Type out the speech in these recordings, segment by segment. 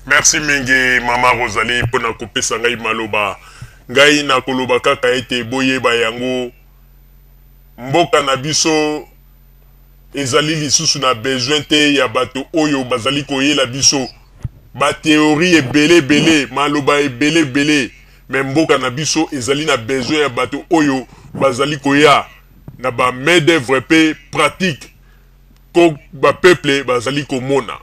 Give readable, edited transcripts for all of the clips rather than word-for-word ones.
Merci mingi Mama Rosalie pour na kopesa ngai maloba. Ngai na koloba kaka ete boyeba yango mboka na biso ezali lisusu na besoin te ya bato oyo bazali koyela biso ba théorie ebele maloba ebele mais mboka na biso ezali na besoin ya bato oyo bazali koya na ba main d'œuvre pe pratique ko ba peuple bazali komona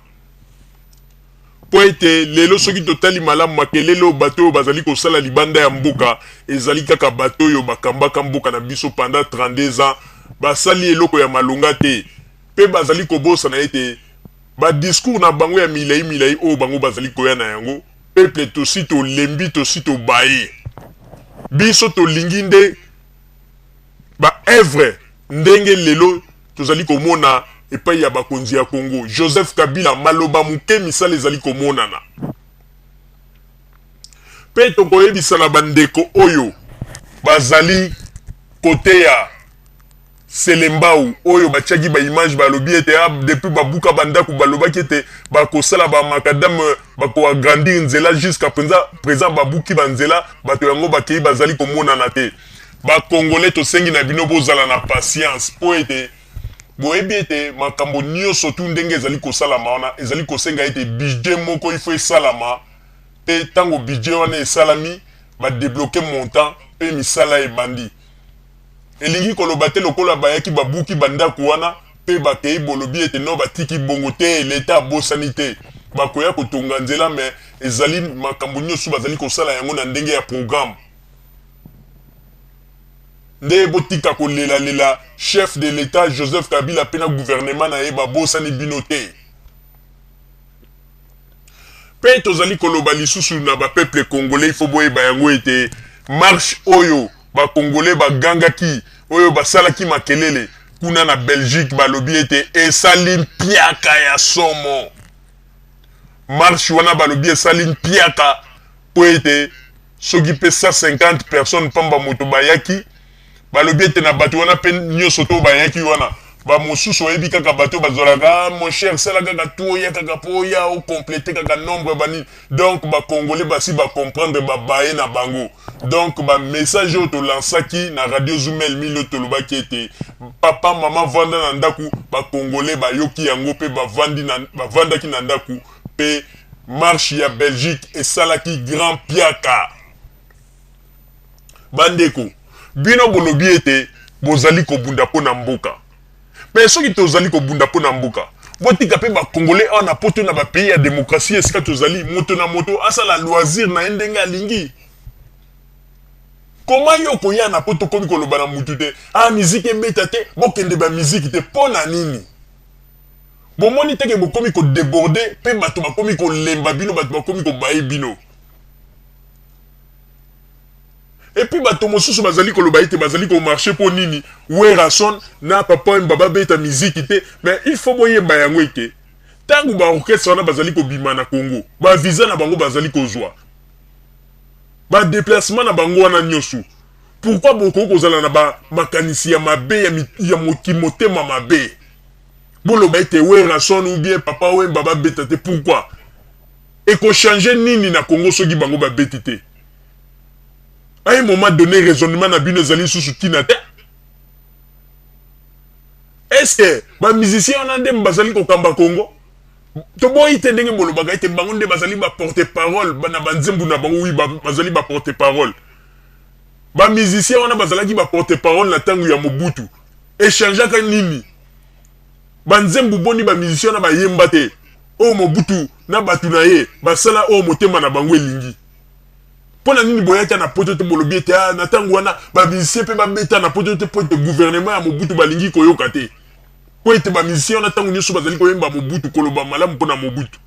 po ete lelo soki totali malamu makelelo bato bazali kosala libanda ya mboka ezali kaka bato oyo bakambaka mboka na biso pendant 32 ans basali eloko ya malonga te pe bazali kobosa na ete ba discours na bango ya milai oyo bango bazali koya na yango peuple tosi tolembi tosi tobaye biso tolingi nde ba œuvre ndenge lelo tozali komona epai ya bakonzi ya Congo Joseph Kabila maloba muke misala ezali komonana pe tokoyebisa na bandeko oyo bazali kote ya Selembao oyo batiaki ba image balobi ete depuis babuka bandako balobaki ete bakosala ba makadam bako agrandir nzela jusqu'à présent babuki banzela bato yango bakei bazali komonana te ba congolais tosengi na bino bozala na patience po ete boyebi ete makambo nyonso tu ndenge ezali kosalama wana ezali kosenga ete budget moko il faut esalama pe tango budget wana esalami ba débloquer montant pe misala ebandi elingi koloba te lokola bayaki babuki bandako wana pe bakei bolobi ete no batiki bongo te l'etat abosani te bakoya kotonga nzela mais ezali makambo nyonso bazali kosala yango na ndenge ya programme nde botika kolela chef de l'état Joseph Kabila pena gouvernement na yeba bosani bino te pe tozali koloba lisusu na ba peuple congolais il faut boyeba yango ete marche oyo ba congolais ba gangaki oyo basalaki makelele kuna na Belgique balobi ete esali mpiaka ya somo marche wana balobi esali mpiaka po ete soki pe 150 personnes pamba moto bayaki balobi ete na bato wana pe nyonso to bayaki wana ba mosusu oyebi kaka bato bazolaka mon cher sala kaka to oya kaka po oya o compléter kaka nombre bani donc ba congolais basi ba comprendre ba baye na bango donc ba message to lansaki na radio Zoomel milo to lobaki ete papa maman vanda na ndaku ba congolais ba yoki yango pe ba vandaki na ndaku pe marche ya Belgique et salaki grand piaka bandeko bino bolobi ete bozali kobunda po na mboka mais soki tozali kobunda po na mboka botika pe ba congolais on a poto na ba pays ya démocratie esika tozali moto na moto asala loisir na ndenge alingi comment yo koya na poto komi koloba na mutu te musique ebeta te bokende ba musique te pona nini bomoni teke bokomi ko déborder pe bato bakomi ko lemba bino bato bakomi ko baye bino et puis bato mosusu bazali koloba ite bazali ko marcher po nini werason na papa mbaba beta musique te mais il faut boyeba yango ite tangu ba orchestre wana bazali ko bima na Congo ba visa na bango bazali ko zwa ba déplacement na bango wana nyosu pourquoi boko kozala na ba makanisi ya mabe ya motema mabe boloba ite werason ou bien papa ou mbaba beta te pourquoi et ko changer nini na Congo soki bango ba beti te à un moment donné, raisonnement na bino zali sous tina te. Est-ce que ba musicien on ande bazali ko kamba Congo? To boy te ndenge molo baga ite bango nde bazali ba porte-parole bana banzembu na bango wi bazali ba porte-parole. Ba musicien on a bazali ba porte-parole na tangu ya Mobutu. Échanger ka nini? Banzembu boni ba musicien na ba yemba te. O Mobutu na batu na ye basala o motema na bango elingi. Pona nini boyaka na poto te bolobi ete na tango wana ba musicien pe ba beta na poto te pote gouvernement ya Mobutu balingi koyoka te po ete ba musicien na tango nyoso bazali koyemba Mobutu koloba malamu mpona Mobutu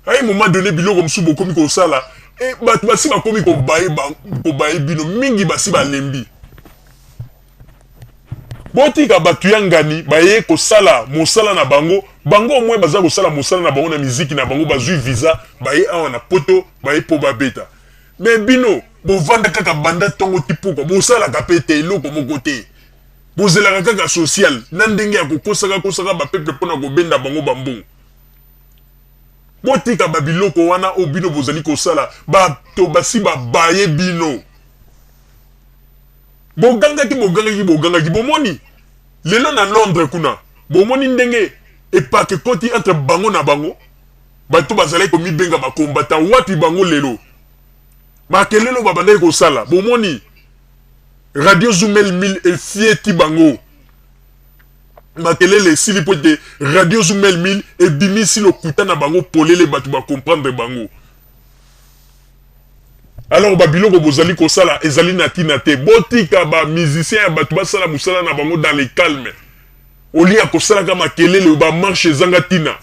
ay moment donné biloko msu bokomi ko sala e bato basi bakomi ko baye bino mingi basi balembi botika batu yangani baye ko sala mosala na bango bango mwe baza ko sala mosala na bango na musique na bango bazui visa baye awa na poto baye po babeta mais bino bovanda kaka banda tongo tipuko mosala ka pete eloko moko te bozela kaka social na ndenge ya kokosaka ba peuple pona ko benda bango bambongo botika babiloko wana o bino bozali kosala bato basi babaye bino bogangaki bomoni lelo na Londres kuna bomoni ndenge epake koti entre bango na bango bato bazali komibenga bakombata wapi bango lelo makelelo babandaki kosala bomoni Radio Zoumel 1000 efieti bango makelele esili po ete Radio Zoumel 1000 ebimisi lokuta na bango polele bato bakomprendre bango. Alors babiloko bozali kosala ezali na tina te botika ba musicien ya bato basala musala na bango dans le calme oli ya kosala ka makelele ba marche ezanga tina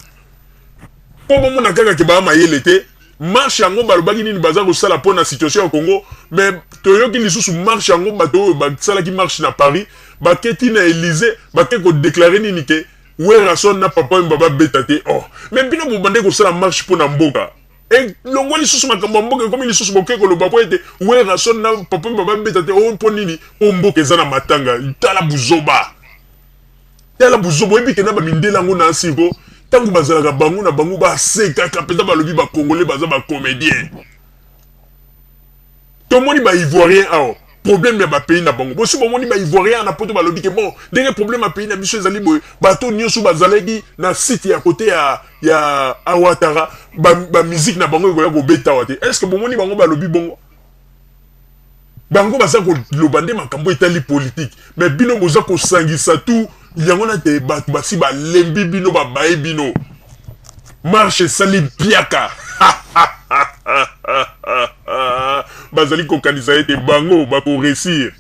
po bomona kaka ke ba mayele te marche yango balobaki nini baza kosala po na situation ya Congo mais toyoki lisusu marche yango bato basalaki marche na Paris baketi na Élysée bake ko déclarer nini ke Werason na papa mbaba beta te oh mais bino bobande kosala marche po na mboka et longo lisusu makambo mboka comme lisusu boke ko loba po ete Werason na papa mbaba beta te oh po nini o mboka ezana matanga tala buzoba ebike na ba mindela ngo na asiko tangu bazalaka bango na bango ba seka kapeta balobi ba congolais baza ba comédien to moni ba ivoirien ao problème ya ba pays na bango bosi bomoni ba ivoirien na poto balobi ke bon ndenge problème ya pays na biso ezali boy bato nyonso bazalaki na site ya côté ya Awatara ba musique na bango ekoya ko beta wate est-ce que bomoni bango balobi bongo bango baza ko lobande makambo etali politique mais bino boza ko sangisa tout yango na te bato basi balembi bino babaye bino marche sali piaka bazali kokanisa ete bango bakoresir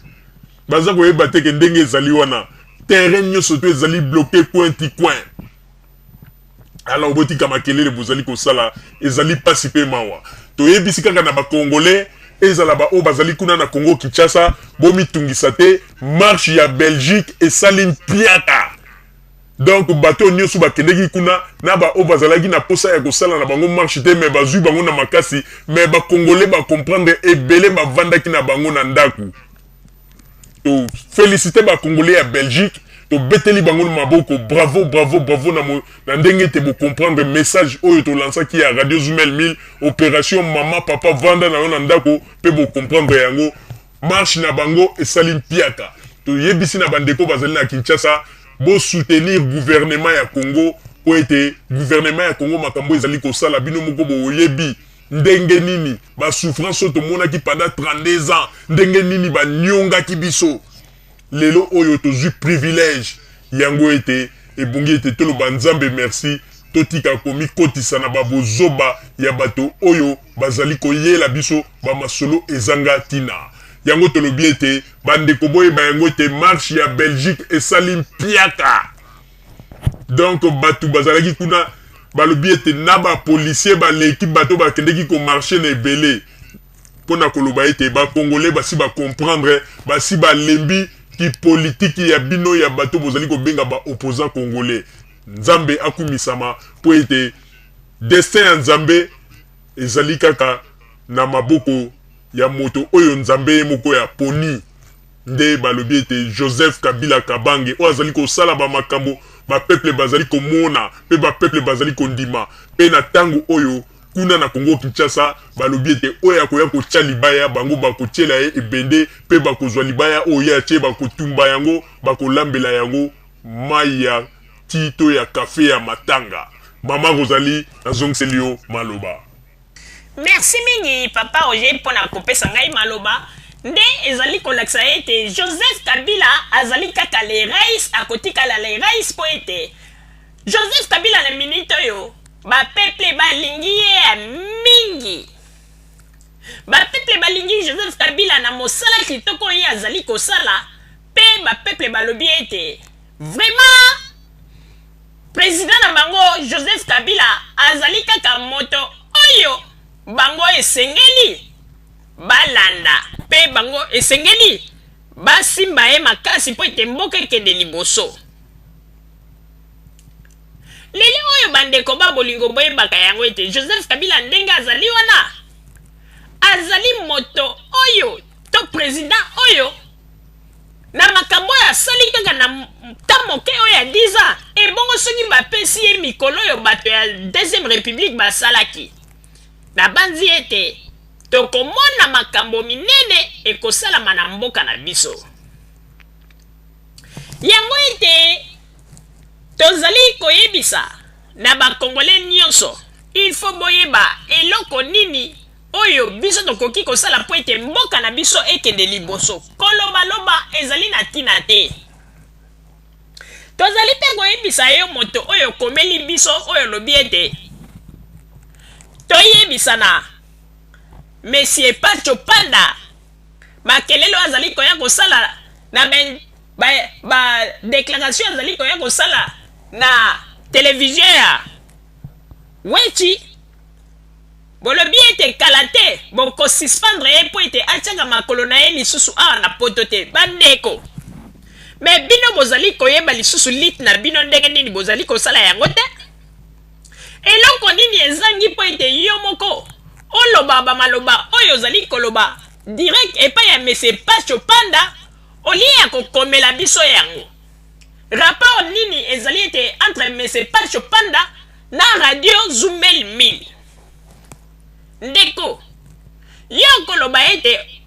baza koyeba te ke ndenge ezali wana terrain nyonso to ezali bloqué coin ti coin alors botika makelele bozali kosala ezali pasi pe mawa toyebisi kaka na bakongolais ezala ba o bazali kuna na Congo Kinshasa bomitungisa te marche ya Belgique esali piaka donc bato nyonso bakendeki kuna na ba o bazalaki na posa ya kosala na bango marche te mais bazui bango na makasi mais ba congolais ba comprendre ebele bavandaki na bango na ndaku to féliciter ba congolais ya Belgique to beteli bango na maboko bravo na ndenge te bo comprendre message oyo to lansaki ya Radio Zoumel 1000 opération mama papa vanda na yo na ndako pe bo comprendre yango marche na bango esali piaka to yebisi na bandeko bazali na Kinshasa bo soutenir gouvernement ya Congo po ete gouvernement ya Congo makambo ezali kosala bino moko bo yebi ndenge nini ba souffrance to monaki pendant 32 ans ndenge nini ba nyonga ki biso lelo oyo tozwi privilège yango ete ebongi ete toloba nzambe merci totika komi kotisa na babozoba ya bato oyo bazali koyela biso bamasolo ezanga tina yango tolobi ete bandeko boyeba yango ete marche ya Belgique esali piaka donc bato bazalaki kuna balobi ete na bapolisier baleki bato bakendeki komarche na ebele mpona koloba ete bakongolais basi bacomprendre basi balembi ki politique ya bino ya bato bozali kobenga ba opposant congolais nzambe akumisama po ete destin ya nzambe ezali kaka na maboko ya moto oyo nzambe moko ya poni nde balobi ete Joseph Kabila Kabange oyo azali kosala ba makambo ba peuple bazali komona pe ba peuple bazali kondima pe na tango oyo kuna na Congo Kinshasa balobi ete oyo akoya kotia libaya bango bakotiela ye ebende pe bakozwa libaya oyo atie bakotumba yango bakolambela yango mai ya tito ya kafe ya matanga mama Rosalie nazongiseli yo maloba. Merci mingi papa Roger mpona kopesa ngai maloba nde ezali kolakisa ete Joseph Kabila azali kaka le rais akotikala le rais po ete Joseph Kabila na minute oyo bapeple balingi ye ya mingi bapeple balingi Joseph Kabila na mosala kitoko ye azali kosala pe bapeple balobi ete vraiment président na bango Joseph Kabila azali kaka moto oyo bango esengeli balanda pe bango esengeli basimba ye makasi po ete mboka ekende liboso leli oyo bandeko babolingo boyebaka yango ete Joseph Kabila ndenge azali wana azali moto oyo to président oyo na makambo ya sali kaka na tamoke oyo ya 10 ans ebongo soki bapesi ye mikolo oyo bato ya deuxième république basalaki na banzi ete tokomona makambo minene ekosalama na mboka na biso yango ete tozali koyebisa na bakongole nyonso il faut boyeba eloko nini oyo biso tokoki kosala mpo ete mboka na biso ekende liboso kolobaloba ezali na ntina te tozali mpe koyebisa yo moto oyo komeli biso oyo lobi ete toyebisana Monsieur Pacho Panda makelelo azali koya kosala na déclaration azali koya kosala na télévision ya wechi bolobi ete kala te bokosispandre ye mpo ete atiaka makolo na ye lisusu awa na poto te bandeko me bino bozali koyeba lisusu liti na bino ndenge nini bozali kosala yango te eloko nini ezangi mpo ete yo moko oloba bamaloba oyo ozali koloba direct epai ya Monsieur Pacho Panda olie ya kokomela biso yango rapport nini ezali ete entre Monsieur Pacho Panda na radio Zumel 1000 ndeko yo koloba ete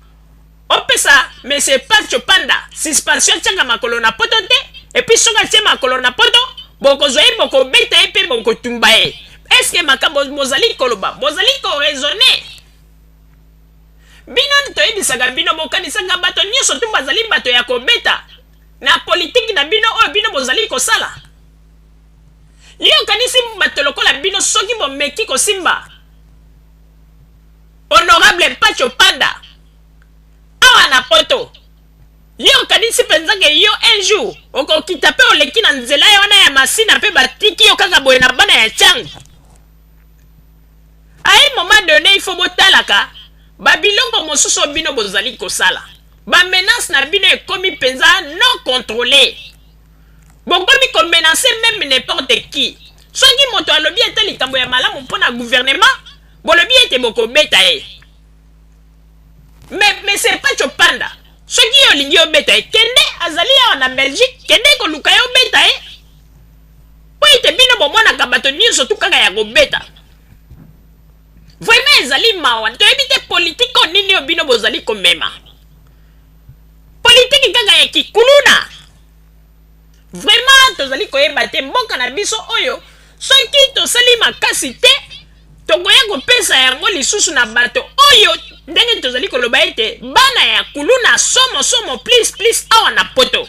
opesa Monsieur Pacho Panda suspension tianga makolo na poto te epuis soki atie makolo na poto bokozwa ye bokobeta ye mpe bokotumba ye eske makambo bozali koloba bozali koraisonne bino toyebisaka bino bokanisaka bato nyonso tu bazali bato ya kobeta na politiki na bino oyo bino bozali kosala yo kanisi bato lokola bino soki bomeki kosimba honorable Pacho Panda awa na poto yo kanisi penzake yo un jour okokita pe oleki na nzela yo wana ya masina pe batiki yo kaka boye na bana ya changu à un moment donné il faut botalaka babilongo mosusu bino bozali kosala ba menace na bino ekomi penza non contrôlé bokomi ko menacer même n'importe qui soki moto alobi ete likambo ya malamu mpona gouvernement bolobi ete bokobeta ye mais c'est pas Chopanda soki yo lingi obeta ye kende azali awa na Belgique kende koluka yo beta ye po ete bino bomonaka bato nyonso tu kaka ya kobeta vraiment ezali mawa toyebi te politike o nini oyo bino bozali komema politike kaka ya kikuluna vraiment tozali koyeba te mboka na biso oyo soki tosali makasi te tokoya kopesa yango lisusu na bato oyo ndenge tozali koloba ete bana ya kuluna somo please awa na poto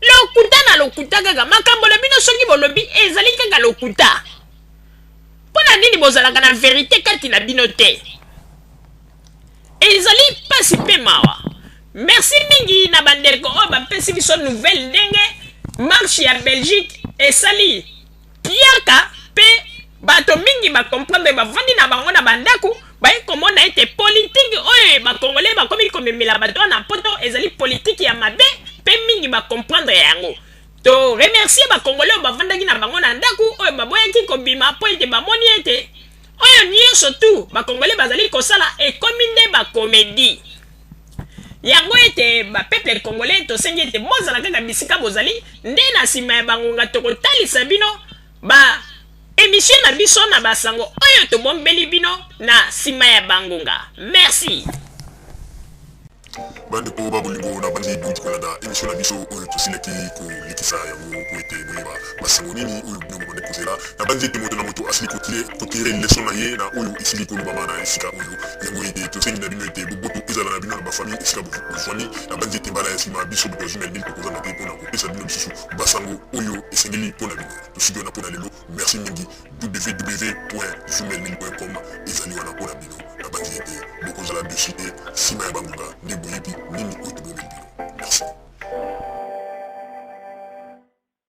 lokuta na lokuta kaka makambo na bino soki bolobi ezali kaka lokuta mpona nini bozalaka na verité kati na bino te ezali pasi mpe mawa merci mingi na bandeko oyo bapesi biso nouvelle ndenge marche ya Belgique esali piaka mpe bato mingi bakomprendre bavandi na bango na bandako baye komona ete politike oyo bakongole bakomi komemela bato na poto ezali politike ya mabe mpe mingi bakomprendre yango to remercier bakongole oyo bavandaki na bango na ndako oyo baboyaki kobima mpo ete bamoni ete oyo nyonso tu bakongole bazali kosala ekomi nde bakomedi yango ete bapeple congolais tosengi ete bozala kaka bisika bozali nde na nsima ya bangonga tokotalisa bino ba émission na biso na basango oyo tobombeli bino na nsima ya bangonga merci bandeko babolingo na bandi duti kolanda émission na biso oyo tosilaki kolekisa yango po ete boyeba basango nini oyo bino bobande kozela na bandi ete moto na moto asili kotire leson na ye na oyo esili kolobama na esika oyo yango ete tosengi na bino ete boboto ezala na bino na bafamille esika bofwani na bandi ete mbala ya nsima biso bato ya Zumel 1000 tokozanga te mpona kopesa bino lisusu basango oyo esengeli mpona bino tosiki wana mpona lelo merci mingi www.zumel1000.com ezali wana mpona bino na bandi ete bokozala dessus te nsima ya bangonga nde boyebi nini oyo tobomeli